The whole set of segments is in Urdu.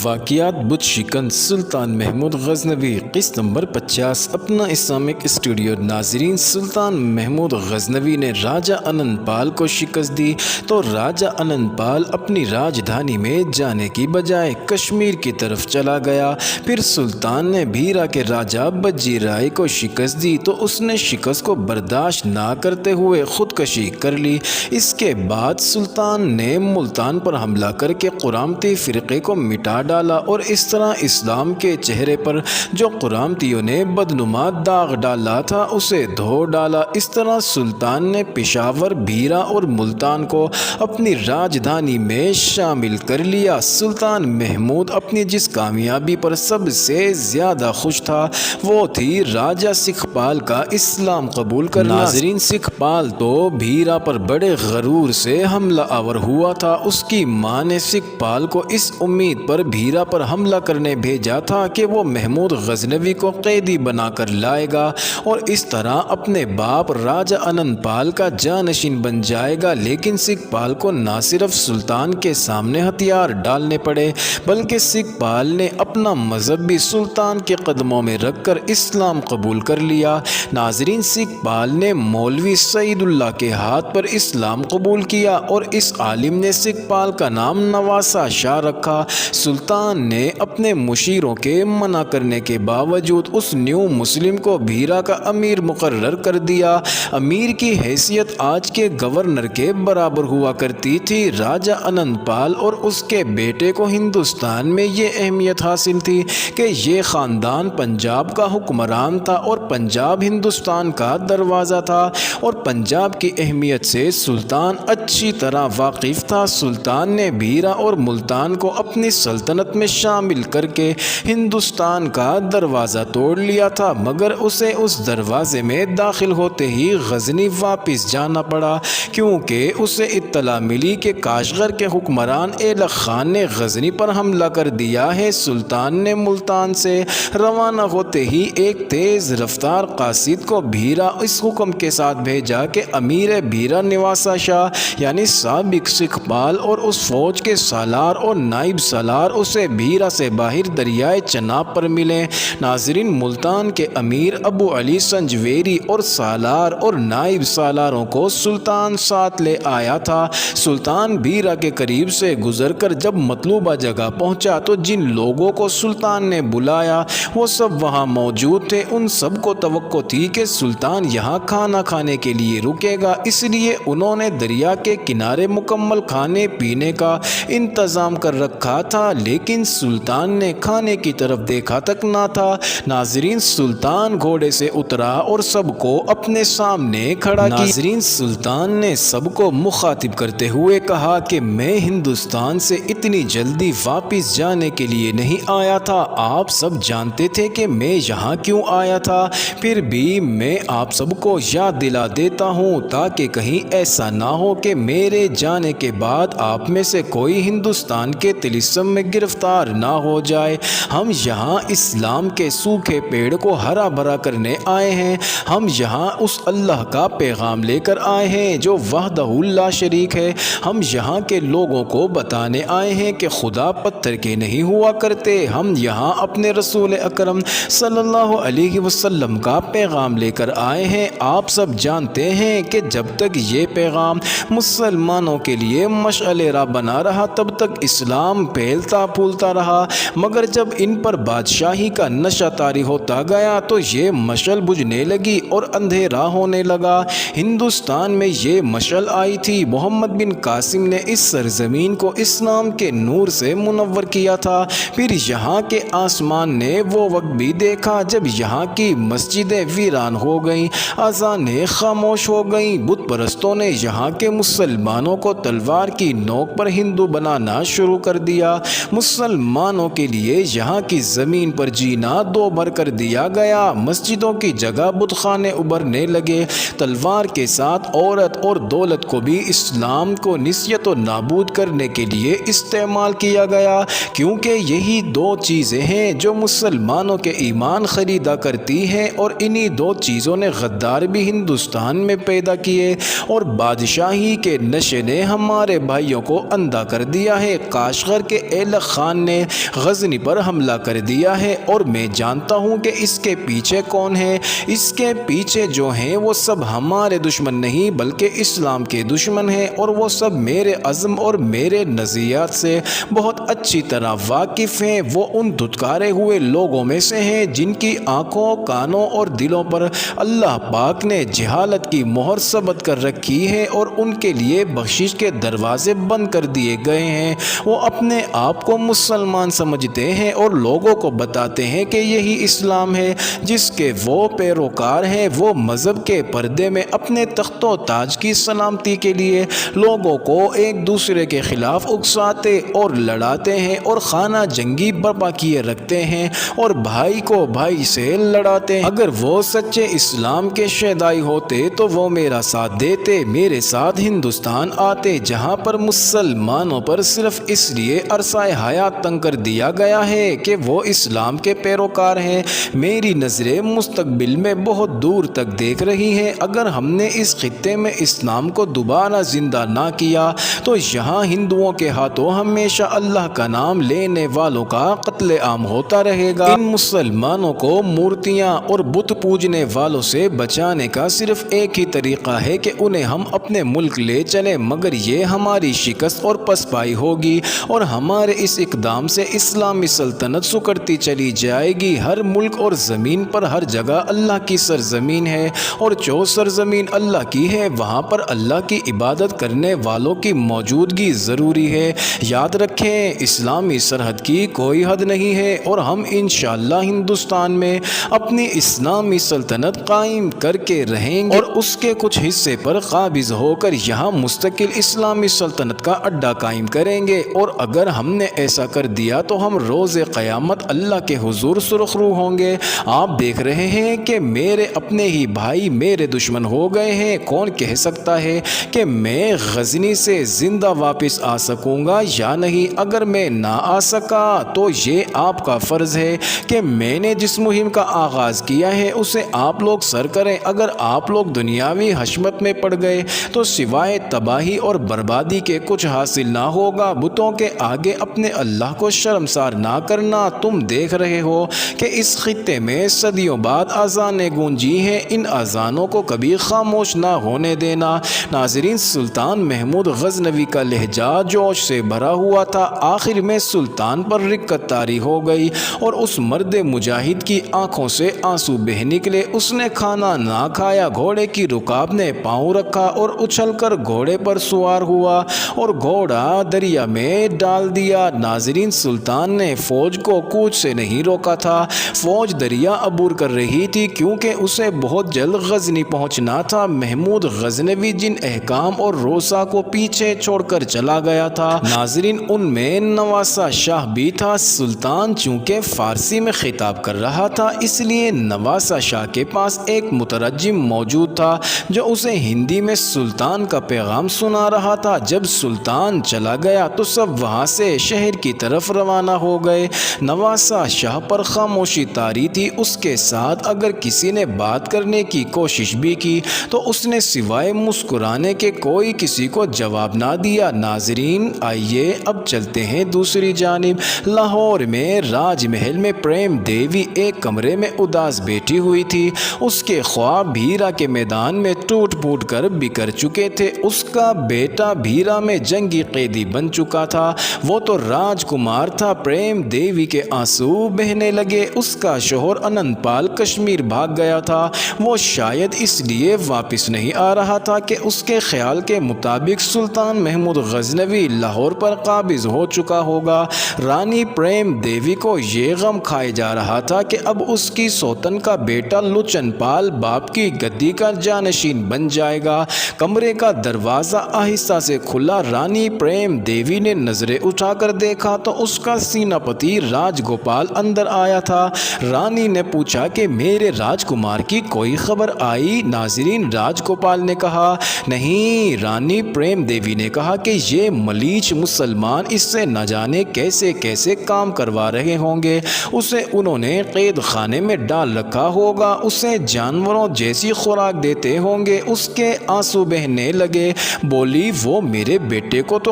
واقعات بت شکن سلطان محمود غزنوی قسط نمبر 50 اپنا اسلامک اسٹوڈیو۔ ناظرین، سلطان محمود غزنوی نے راجہ انند پال کو شکست دی تو راجہ انند پال اپنی راجدھانی میں جانے کی بجائے کشمیر کی طرف چلا گیا۔ پھر سلطان نے بھیرا کے راجہ بجی رائے کو شکست دی تو اس نے شکست کو برداشت نہ کرتے ہوئے خودکشی کر لی۔ اس کے بعد سلطان نے ملتان پر حملہ کر کے قرامتی فرقے کو مٹا ڈالا اور اس طرح اسلام کے چہرے پر جو قرامتیوں نے بدنما داغ ڈالا تھا اسے دھو ڈالا۔ اس طرح سلطان نے پشاور، بھیرا اور ملتان کو اپنی راجدھانی میں شامل کر لیا۔ سلطان محمود اپنی جس کامیابی پر سب سے زیادہ خوش تھا وہ تھی راجہ سکھپال کا اسلام قبول کرنا۔ ناظرین، سکھپال تو بھیرا پر بڑے غرور سے حملہ آور ہوا تھا۔ اس کی ماں نے سکھپال کو اس امید پر بھیرا پر حملہ کرنے بھیجا تھا کہ وہ محمود غزنوی کو قیدی بنا کر لائے گا اور اس طرح اپنے باپ راجہ انند پال کا جانشین بن جائے گا۔ لیکن سکھپال کو نہ صرف سلطان کے سامنے ہتھیار ڈالنے پڑے بلکہ سکھپال نے اپنا مذہب بھی سلطان کے قدموں میں رکھ کر اسلام قبول کر لیا۔ ناظرین، سکھپال نے مولوی سعید اللہ کے ہاتھ پر اسلام قبول کیا اور اس عالم نے سکھپال کا نام نواسہ شاہ رکھا۔ سلطان نے اپنے مشیروں کے منع کرنے کے باوجود اس نیو مسلم کو بھیرا کا امیر مقرر کر دیا۔ امیر کی حیثیت آج کے گورنر کے برابر ہوا کرتی تھی۔ راجہ انند پال اور اس کے بیٹے کو ہندوستان میں یہ اہمیت حاصل تھی کہ یہ خاندان پنجاب کا حکمران تھا اور پنجاب ہندوستان کا دروازہ تھا اور پنجاب کی اہمیت سے سلطان اچھی طرح واقف تھا۔ سلطان نے بھیرا اور ملتان کو اپنی سلطنت میں شامل کر کے ہندوستان کا دروازہ توڑ لیا تھا، مگر اسے اس دروازے میں داخل ہوتے ہی غزنی واپس جانا پڑا کیونکہ اسے اطلاع ملی کہ کاشغر کے حکمران ایلک خان نے غزنی پر حملہ کر دیا ہے۔ سلطان نے ملتان سے روانہ ہوتے ہی ایک تیز رفتار قاصد کو بھیرا اس حکم کے ساتھ بھیجا کہ امیر بھیرا نواسہ شاہ یعنی سابق سکھپال اور اس فوج کے سالار اور نائب سالار اسے بھیرا سے باہر دریائے چناب پر ملیں۔ ناظرین، ملتان کے امیر ابو علی سنجویری اور سالار اور نائب سالاروں کو سلطان ساتھ لے آیا تھا۔ سلطان بھیرا کے قریب سے گزر کر جب مطلوبہ جگہ پہنچا تو جن لوگوں کو سلطان نے بلایا وہ سب وہاں موجود تھے۔ ان سب کو توقع تھی کہ سلطان یہاں کھانا کھانے کے لیے رکے گا، اس لیے انہوں نے دریا کے کنارے مکمل کھانے پینے کا انتظام کر رکھا تھا، لیکن سلطان نے کھانے کی طرف دیکھا تک نہ تھا۔ ناظرین، سلطان گھوڑے سے اترا اور سب کو اپنے سامنے کھڑا کیا۔ ناظرین، سلطان نے سب کو مخاطب کرتے ہوئے کہا کہ میں ہندوستان سے اتنی جلدی واپس جانے کے لیے نہیں آیا تھا۔ آپ سب جانتے تھے کہ میں یہاں کیوں آیا تھا، پھر بھی میں آپ سب کو یاد دلا دیتا ہوں تاکہ کہیں ایسا نہ ہو کہ میرے جانے کے بعد آپ میں سے کوئی ہندوستان کے طلسم میں گرفتار نہ ہو جائے۔ ہم یہاں اسلام کے سوکھے پیڑ کو ہرا بھرا کرنے آئے ہیں۔ ہم یہاں اس اللہ کا پیغام لے کر آئے ہیں جو وحدہ لا شریک ہے۔ ہم یہاں کے لوگوں کو بتانے آئے ہیں کہ خدا پتھر کے نہیں ہوا کرتے۔ ہم یہاں اپنے رسول اکرم صلی اللہ علیہ وسلم کا پیغام لے کر آئے ہیں۔ آپ سب جانتے ہیں کہ جب تک یہ پیغام مسلمانوں کے لیے مشعل راہ بنا رہا تب تک اسلام پھیلتا پھولتا رہا، مگر جب ان پر بادشاہی کا نشہ طاری ہوتا گیا تو یہ مشعل بجھنے لگی اور اندھیرا ہونے لگا۔ ہندوستان میں یہ مشعل آئی تھی، محمد بن قاسم نے اس سرزمین کو اسلام کے نور سے منور کیا تھا۔ پھر یہاں کے آسمان نے وہ وقت بھی دیکھا جب یہاں کی مسجدیں ویران ہو گئیں، اذانیں خاموش ہو گئیں، بت پرستوں نے یہاں کے مسلمانوں کو تلوار کی نوک پر ہندو بنانا شروع کر دیا۔ مسلمانوں کے لیے یہاں کی زمین پر جینا دو بھر کر دیا گیا۔ مسجدوں کی جگہ بت خانے ابھرنے لگے۔ تلوار کے ساتھ عورت اور دولت کو بھی اسلام کو نسیت و نابود کرنے کے لیے استعمال کیا گیا، کیونکہ یہی دو چیزیں ہیں جو مسلمانوں کے ایمان خریدا کرتی ہیں، اور انہی دو چیزوں نے غدار بھی ہندوستان میں پیدا کیے اور بادشاہی کے نشے نے ہمارے بھائیوں کو اندھا کر دیا ہے۔ کاشغر کے ایلک تغلق خان نے غزنی پر حملہ کر دیا ہے، اور میں جانتا ہوں کہ اس کے پیچھے کون ہے۔ اس کے پیچھے جو ہیں وہ سب ہمارے دشمن نہیں بلکہ اسلام کے دشمن ہیں، اور وہ سب میرے عزم اور میرے نظریات سے بہت اچھی طرح واقف ہیں۔ وہ ان دھتکارے ہوئے لوگوں میں سے ہیں جن کی آنکھوں، کانوں اور دلوں پر اللہ پاک نے جہالت کی مہر ثبت کر رکھی ہے، اور ان کے لیے بخشش کے دروازے بند کر دیے گئے ہیں۔ وہ اپنے آپ کو مسلمان سمجھتے ہیں اور لوگوں کو بتاتے ہیں کہ یہی اسلام ہے جس کے وہ پیروکار ہیں۔ وہ مذہب کے پردے میں اپنے تخت و تاج کی سلامتی کے لیے لوگوں کو ایک دوسرے کے خلاف اکساتے اور لڑاتے ہیں، اور خانہ جنگی برپا کیے رکھتے ہیں، اور بھائی کو بھائی سے لڑاتے ہیں۔ اگر وہ سچے اسلام کے شیدائی ہوتے تو وہ میرا ساتھ دیتے، میرے ساتھ ہندوستان آتے، جہاں پر مسلمانوں پر صرف اس لیے عرصہ حیات تنگ کر دیا گیا ہے کہ وہ اسلام کے پیروکار ہیں۔ میری نظریں مستقبل میں بہت دور تک دیکھ رہی ہیں۔ اگر ہم نے اس خطے میں اسلام کو دوبارہ زندہ نہ کیا تو یہاں ہندوؤں کے ہاتھوں ہمیشہ اللہ کا نام لینے والوں کا قتل عام ہوتا رہے گا۔ ان مسلمانوں کو مورتیاں اور بت پوجنے والوں سے بچانے کا صرف ایک ہی طریقہ ہے کہ انہیں ہم اپنے ملک لے چلیں، مگر یہ ہماری شکست اور پسپائی ہوگی، اور ہمارے اس اقدام سے اسلامی سلطنت سکڑتی چلی جائے گی۔ ہر ملک اور زمین پر ہر جگہ اللہ کی سرزمین ہے، اور جو سرزمین اللہ کی ہے وہاں پر اللہ کی عبادت کرنے والوں کی موجودگی ضروری ہے۔ یاد رکھیں، اسلامی سرحد کی کوئی حد نہیں ہے، اور ہم انشاءاللہ ہندوستان میں اپنی اسلامی سلطنت قائم کر کے رہیں گے، اور اس کے کچھ حصے پر قابض ہو کر یہاں مستقل اسلامی سلطنت کا اڈا قائم کریں گے۔ اور اگر ہم نے ایسا کر دیا تو ہم روز قیامت اللہ کے حضور سرخرو ہوں گے۔ آپ دیکھ رہے ہیں کہ میرے اپنے ہی بھائی میرے دشمن ہو گئے ہیں۔ کون کہہ سکتا ہے کہ میں غزنی سے زندہ واپس آ سکوں گا یا نہیں؟ اگر میں نہ آ سکا تو یہ آپ کا فرض ہے کہ میں نے جس مہم کا آغاز کیا ہے اسے آپ لوگ سر کریں۔ اگر آپ لوگ دنیاوی حشمت میں پڑ گئے تو سوائے تباہی اور بربادی کے کچھ حاصل نہ ہوگا۔ بتوں کے آگے اپنے اللہ کو شرمسار نہ کرنا۔ تم دیکھ رہے ہو کہ اس خطے میں صدیوں بعد اذانیں گونجی ہیں، ان اذانوں کو کبھی خاموش نہ ہونے دینا۔ ناظرین، سلطان محمود غزنوی کا لہجہ جوش سے بھرا ہوا تھا۔ آخر میں سلطان پر رقت طاری ہو گئی اور اس مرد مجاہد کی آنکھوں سے آنسو بہہ نکلے۔ اس نے کھانا نہ کھایا، گھوڑے کی رکاب نے پاؤں رکھا اور اچھل کر گھوڑے پر سوار ہوا اور گھوڑا دریا میں ڈال دیا۔ ناظرین، سلطان نے فوج کو کوچ سے نہیں روکا تھا۔ فوج دریا عبور کر رہی تھی کیونکہ اسے بہت جلد غزنی پہنچنا تھا۔ محمود غزنوی جن احکام اور روسا کو پیچھے چھوڑ کر چلا گیا تھا، ناظرین، ان میں نواسہ شاہ بھی تھا۔ سلطان چونکہ فارسی میں خطاب کر رہا تھا، اس لیے نواسہ شاہ کے پاس ایک مترجم موجود تھا جو اسے ہندی میں سلطان کا پیغام سنا رہا تھا۔ جب سلطان چلا گیا تو سب وہاں سے شہر کی طرف روانہ ہو گئے۔ نواسہ شاہ پر خاموشی طاری تھی۔ اس کے ساتھ اگر کسی نے بات کرنے کی کوشش بھی کی تو اس نے سوائے مسکرانے کے کوئی کسی کو جواب نہ دیا۔ ناظرین، آئیے اب چلتے ہیں دوسری جانب۔ لاہور میں راج محل میں پریم دیوی ایک کمرے میں اداس بیٹھی ہوئی تھی۔ اس کے خواب بھیرا کے میدان میں ٹوٹ پھوٹ کر بکھر چکے تھے۔ اس کا بیٹا بھیرا میں جنگی قیدی بن چکا تھا، وہ تو راج کمار تھا۔ پریم دیوی کے آنسو بہنے لگے۔ اس کا شوہر اننت پال کشمیر بھاگ گیا تھا۔ وہ شاید اس لیے واپس نہیں آ رہا تھا کہ اس کے خیال کے مطابق سلطان محمود غزنوی لاہور پر قابض ہو چکا ہوگا۔ رانی پریم دیوی کو یہ غم کھائے جا رہا تھا کہ اب اس کی سوتن کا بیٹا لچن پال باپ کی گدی کا جانشین بن جائے گا۔ کمرے کا دروازہ آہستہ سے کھلا۔ رانی پریم دیوی نے نظریں اٹھا کر دیکھا تو اس کا سینہ پتی راج گوپال اندر آیا تھا۔ رانی نے پوچھا کہ میرے راجکمار کی کوئی خبر آئی؟ ناظرین، راج گوپال نے کہا نہیں۔ رانی پریم دیوی نے کہا کہ یہ ملیچ مسلمان اس سے نہ جانے کیسے کیسے کام کروا رہے ہوں گے۔ اسے انہوں نے قید خانے میں ڈال رکھا ہوگا، اسے جانوروں جیسی خوراک دیتے ہوں گے۔ اس کے آنسو بہنے لگے۔ بولی وہ میرے بیٹے کو تو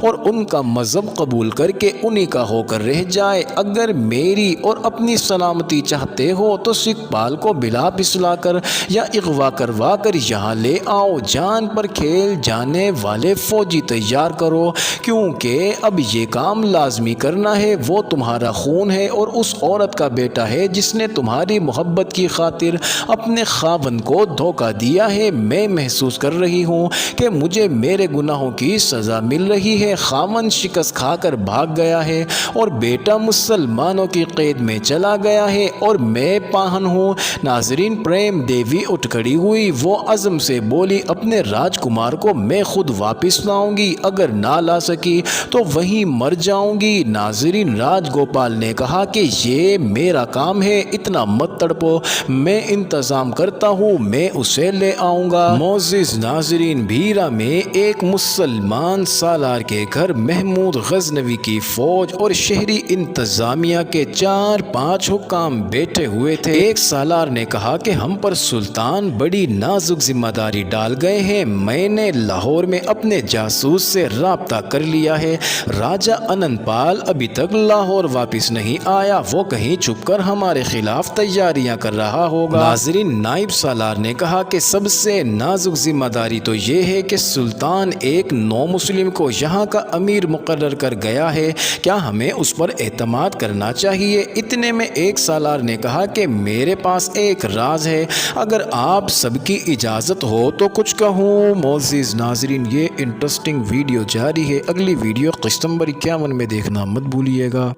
اور ان کا مذہب قبول کر کے انہی کا ہو کر رہ جائے۔ اگر میری اور اپنی سلامتی چاہتے ہو تو سکھ پال کو بلا پسلا کر یا اغوا کروا کر یہاں لے آؤ، جان پر کھیل جانے والے فوجی تیار کرو، کیونکہ اب یہ کام لازمی کرنا ہے۔ وہ تمہارا خون ہے اور اس عورت کا بیٹا ہے جس نے تمہاری محبت کی خاطر اپنے خاوند کو دھوکہ دیا ہے۔ میں محسوس کر رہی ہوں کہ مجھے میرے گناہوں کی سزا مل رہی ہے۔ خاوند شکست کھا کر بھاگ گیا ہے اور بیٹا مسلمانوں کی قید میں چلا گیا ہے اور میں پاہن ہوں۔ ناظرین، پریم دیوی اٹھ کھڑی ہوئی، وہ عزم سے بولی، اپنے راجکمار کو میں خود واپس لاؤں گی، اگر نہ لا سکی تو وہیں مر جاؤں گی۔ ناظرین، راج گوپال نے کہا کہ یہ میرا کام ہے، اتنا مت تڑپو، میں انتظام کرتا ہوں، میں اسے لے آؤں گا۔ معزز ناظرین، بھیرا میں ایک مسلمان سالار کے گھر محمود غزنوی کی فوج اور شہری انتظامیہ کے 4-5 حکام بیٹھے ہوئے تھے۔ ایک سالار نے کہا کہ ہم پر سلطان بڑی نازک ذمہ داری ڈال گئے ہیں۔ میں نے لاہور میں اپنے جاسوس سے رابطہ کر لیا ہے، راجہ انند پال ابھی تک لاہور واپس نہیں آیا، وہ کہیں چھپ کر ہمارے خلاف تیاریاں کر رہا ہوگا۔ ناظرین، نائب سالار نے کہا کہ سب سے نازک ذمہ داری تو یہ ہے کہ سلطان ایک نو مسلم کو یہاں کا امیر مقرر کر گیا ہے، کیا ہمیں اس پر اعتماد کرنا چاہیے؟ اتنے میں ایک سالار نے کہا کہ میرے پاس ایک راز ہے، اگر آپ سب کی اجازت ہو تو کچھ کہوں۔ معزز ناظرین، یہ انٹرسٹنگ ویڈیو جاری ہے، اگلی ویڈیو قسط نمبر 51 میں دیکھنا مت بھولیے گا۔